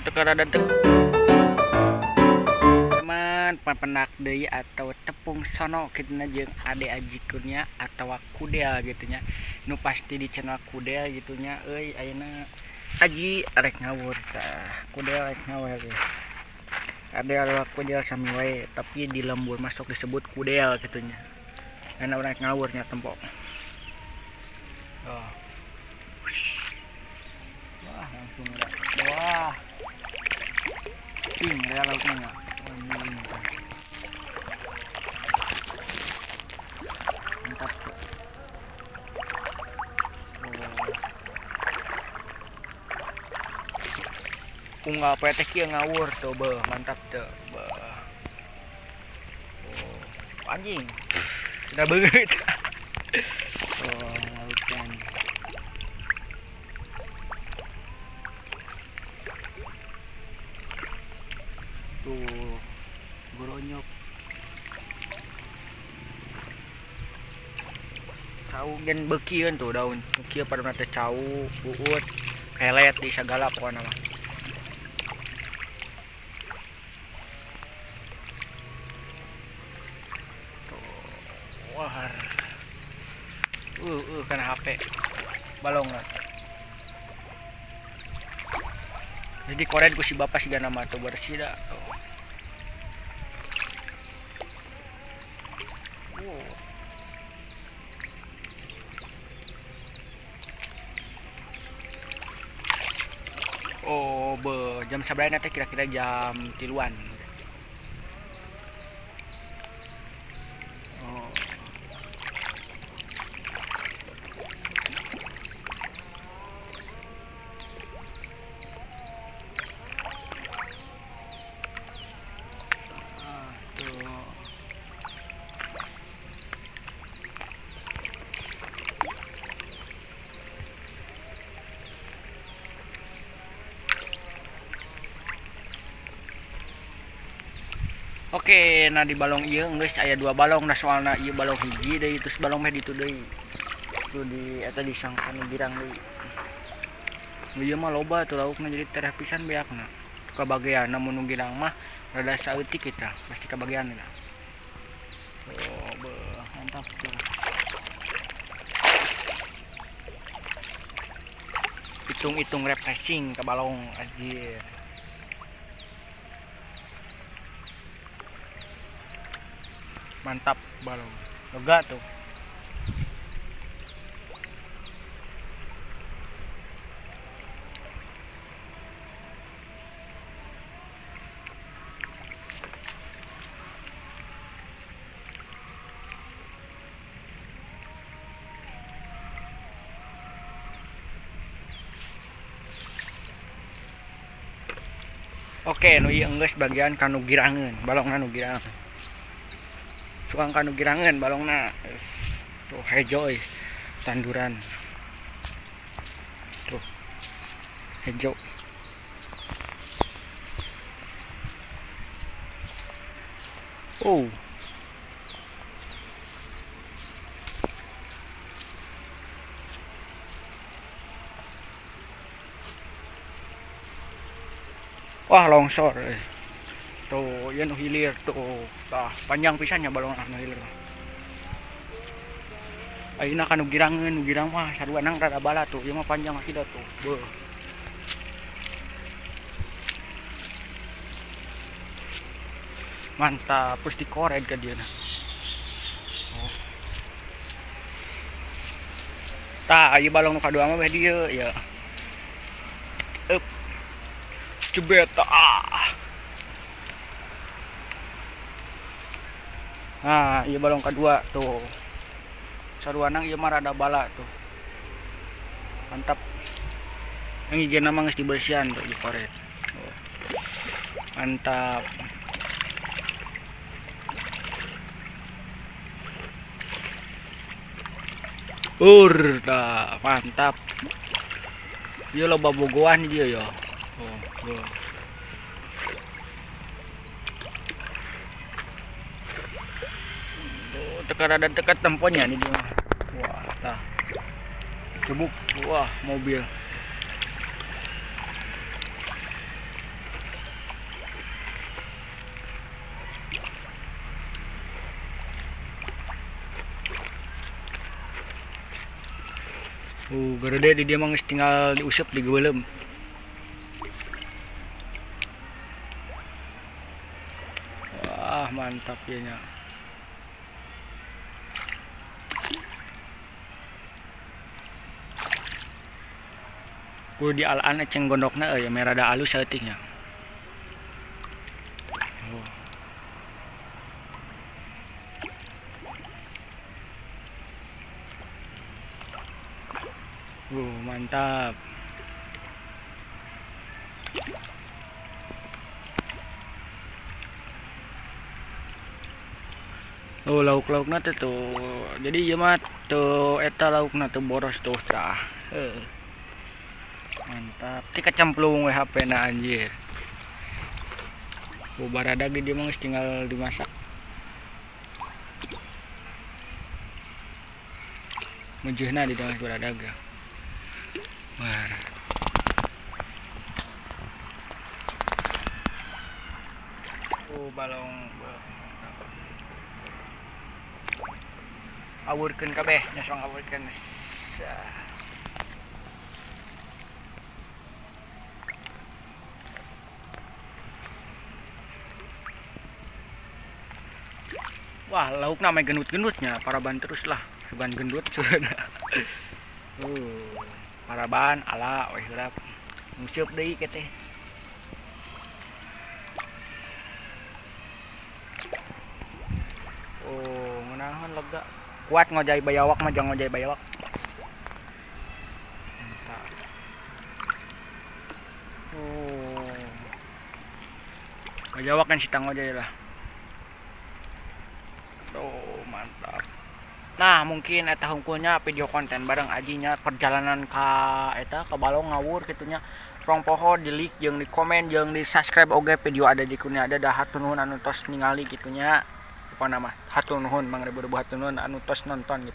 Tekanan dan teman penak deui atau tepung sono kitu jeung ade ajikurnya atau kudel gitu nya nu pasti di channel kudel gitu nya euy ayeuna aji arek ngawur tah kudel arek ngawur ya ade arek kudel sami wae tapi di lembur masuk disebut kudel gitu nya ana arek ngawur nya tempo oh wah langsung wah ya lauknya mantap tuh. Unggal petek kieu ngawur tuh beuh mantap tuh beuh. Anjing sudah beungeut lautan tuh goronyok cau gen beukieun tuh daun kieu pada teh cau buut kelet di sagala pokona mah tuh wah kana HP balong jadi koren ku si bapak siga nama tuh bersih dah tuh. Oh, jam sabaraha teh kira-kira jam 3-an. Oh. Oke, nah di balong ieu geus aya 2 balong nah soalna ieu balong hiji deui terus balong meh ditu deui. Tuh di eta disangkan girang deui. Ieu mah loba tuh laukna jadi tereh pisan beakna. Kabagean mun nu girang mah rada saeutik kita, pasti kabagean kita. Oh, mantap tuh. Hitung-hitung refreshing ke balong anjir. Mantap balong lega tuh oke nu ieu geus bagian kanu girangeun balongna nu girang suang kanu girangan balongna tuh hejo tanduran tuh hejo oh wah longsor tuh ya nu hilir tuh tah panjang pisannya balong anu hilir ayeuna kanu girangeun nu girang mah sarua nang rada bala tuh ieu mah panjang akidat tuh beuh mantap terus dikorek ka dieu oh. Tah ieu balong nu kadua mah beh dieu ya cebet nah iya balong kedua tuh sarua nang ieu mah rada bala tuh mantap yang hiji nama geus dibersihan tuh dikoret oh. Mantap dah mantap ieu loba bogohan ieu ya oh. Tekanan dan tekat temponya nih dia. Wah, tah. Cebuk, wah mobil. Garuda di dia mah geus tinggal diusap di geulem. Wah, mantap ya nya. Ku di alaan ceng gondokna ya merada alus saeutiknya. Mantap. Lauk-laukna teh tuh. Jadi ieu mah tuh eta laukna tuh boros tuh tah. Mantap. Ti kecemplung we HP-na anjir. Baradag di dia mah geus tinggal dimasak. Menjeunna di dalam baradag. Wah. Balong awurkeun kabeh, nyosong awurkeun. Wah, laukna mah gendut-gendutnya, paraban terus lah, sugan gendut sudah. Paraban ala we heurap. Nguseup deui keteh. Ngeunaheun lega. Kuat ngojay bayawak mah jangan ngojay bayawak. Mantap. Bayawak kan sita ngojay lah. Mantap. Nah, mungkin eta hungkulnya video konten bareng ajinya perjalanan ka eta ka Balong ngawur kitunya. Rong poho di like jeung di komen jeung di subscribe oge video ada di kunya ada dah hatur nuhun anu tos ningali kitunya. Apa nama? Hatur nuhun mangrebu hatur nuhun anu tos nonton gitu.